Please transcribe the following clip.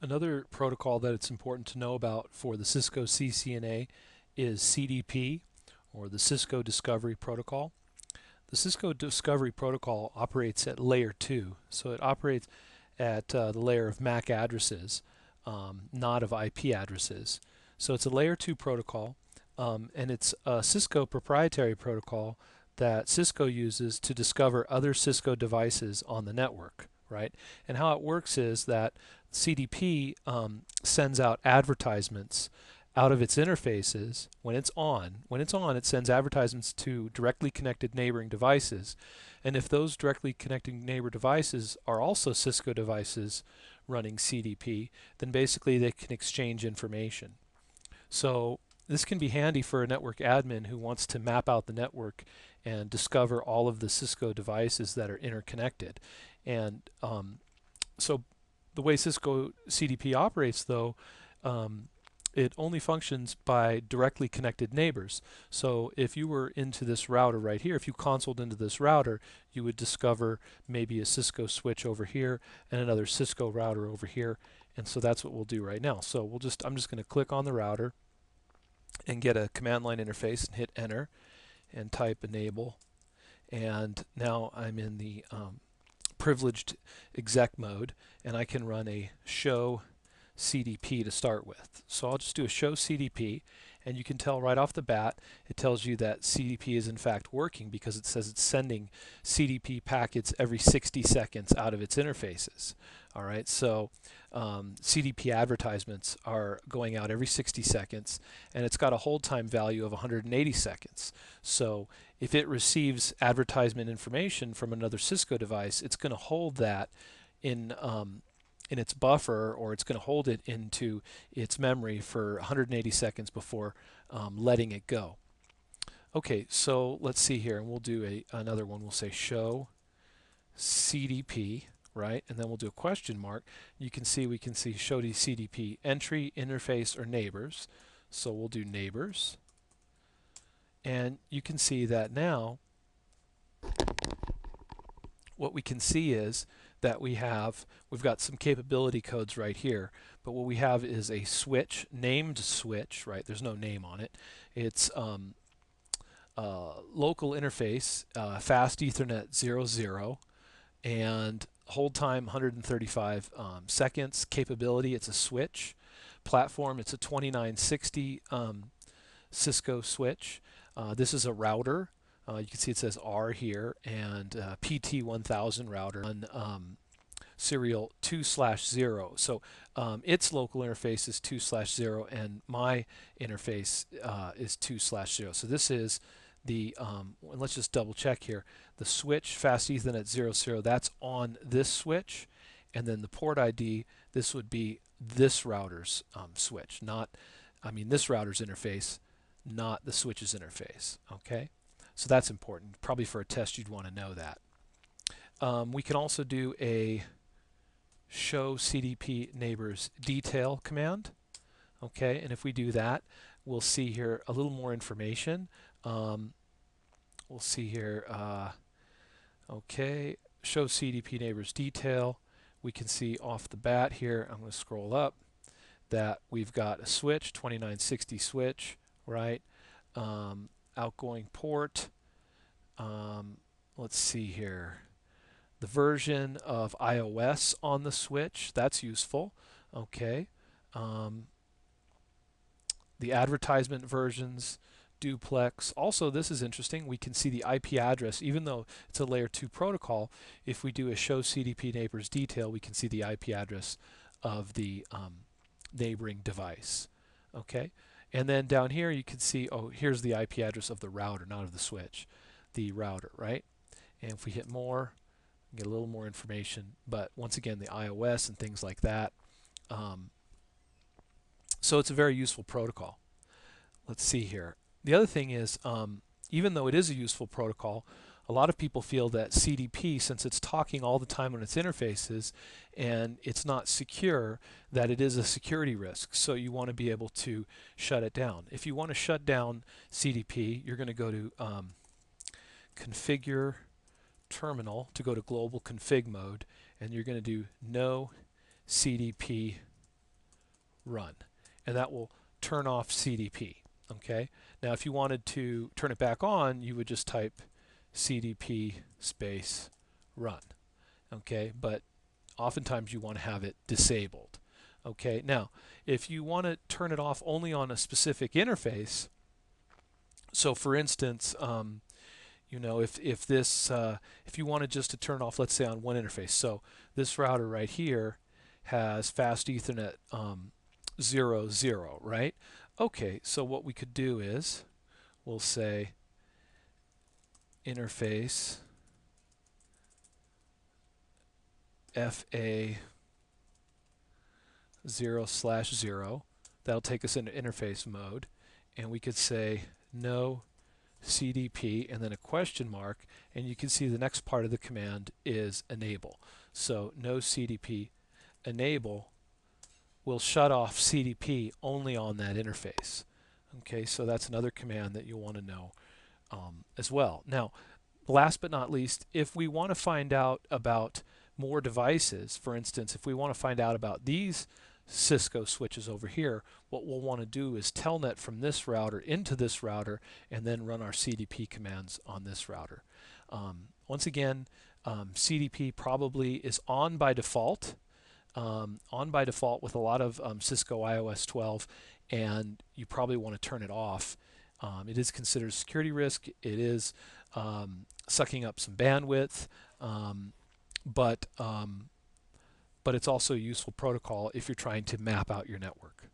Another protocol that it's important to know about for the Cisco CCNA is CDP, or the Cisco Discovery Protocol. The Cisco Discovery Protocol operates at layer 2, so it operates at the layer of MAC addresses, not of IP addresses. So it's a layer 2 protocol, and it's a Cisco proprietary protocol that Cisco uses to discover other Cisco devices on the network, right? And how it works is that CDP sends out advertisements out of its interfaces when it's on. When it's on, it sends advertisements to directly connected neighboring devices. And if those directly connecting neighbor devices are also Cisco devices running CDP, then basically they can exchange information. So this can be handy for a network admin who wants to map out the network and discover all of the Cisco devices that are interconnected. And so the way Cisco CDP operates, though, it only functions by directly connected neighbors. So if you were into this router right here, if you consoled into this router, you would discover maybe a Cisco switch over here and another Cisco router over here. And so that's what we'll do right now. So I'm just going to click on the router and get a command line interface and hit enter and type enable. And now I'm in the privileged exec mode, and I can run a show CDP to start with. So I'll just do a show CDP, and you can tell right off the bat, it tells you that CDP is in fact working because it says it's sending CDP packets every 60 seconds out of its interfaces. All right, so CDP advertisements are going out every 60 seconds, and it's got a hold time value of 180 seconds. So if it receives advertisement information from another Cisco device, it's going to hold that in its buffer, or it's going to hold it into its memory for 180 seconds before letting it go. Okay, so let's see here, and we'll do another one. We'll say show CDP, right? And then we'll do a question mark. We can see show the CDP entry, interface, or neighbors. So we'll do neighbors. And you can see that now what we can see is that we've got some capability codes right here, but what we have is a switch, named switch, right? There's no name on it. It's local interface, fast Ethernet 00, and hold time 135 seconds. Capability, it's a switch. Platform, it's a 2960 Cisco switch. This is a router. You can see it says R here, and PT1000 router on serial 2/0. So its local interface is 2/0, and my interface is 2/0. So this is the, and let's just double check here, the switch fast Ethernet 00, that's on this switch, and then the port ID, this would be this router's switch, not, this router's interface, not the switch's interface. Okay, so that's important. Probably for a test you'd want to know that. We can also do a show CDP neighbors detail command. Okay, and if we do that, we'll see here a little more information. We'll see here, okay, show CDP neighbors detail. We can see off the bat here, I'm going to scroll up, that we've got a switch, 2960 switch, right? Outgoing port. Let's see here. The version of iOS on the switch, that's useful. Okay. The advertisement versions, duplex. Also, this is interesting. We can see the IP address, even though it's a layer 2 protocol. If we do a show CDP neighbors detail, we can see the IP address of the neighboring device. Okay. And then down here you can see, oh, here's the IP address of the router, not of the switch, the router, right? And if we hit more, we get a little more information, but once again, the iOS and things like that. So it's a very useful protocol. Let's see here. The other thing is, even though it is a useful protocol, a lot of people feel that CDP, since it's talking all the time on its interfaces and it's not secure, that it is a security risk. So you want to be able to shut it down. If you want to shut down CDP, you're going to go to configure terminal to go to global config mode, and you're going to do no CDP run, and that will turn off CDP. Okay. Now, if you wanted to turn it back on, you would just type CDP space run. Okay, but oftentimes you want to have it disabled. Okay. Now, if you want to turn it off only on a specific interface, so for instance, you know, if you wanted just to turn it off, let's say on one interface. So this router right here has fast Ethernet 0, right? Okay, so what we could do is we'll say interface FA 0/0. That'll take us into interface mode, and we could say no CDP and then a question mark, and you can see the next part of the command is enable. So no CDP enable will shut off CDP only on that interface. Okay, so that's another command that you'll want to know as well. Now, last but not least, if we want to find out about more devices, for instance, if we want to find out about these Cisco switches over here, what we'll want to do is telnet from this router into this router and then run our CDP commands on this router. Once again, CDP probably is on by default with a lot of Cisco iOS 12, and you probably want to turn it off. It is considered a security risk. It is sucking up some bandwidth, but it's also a useful protocol if you're trying to map out your network.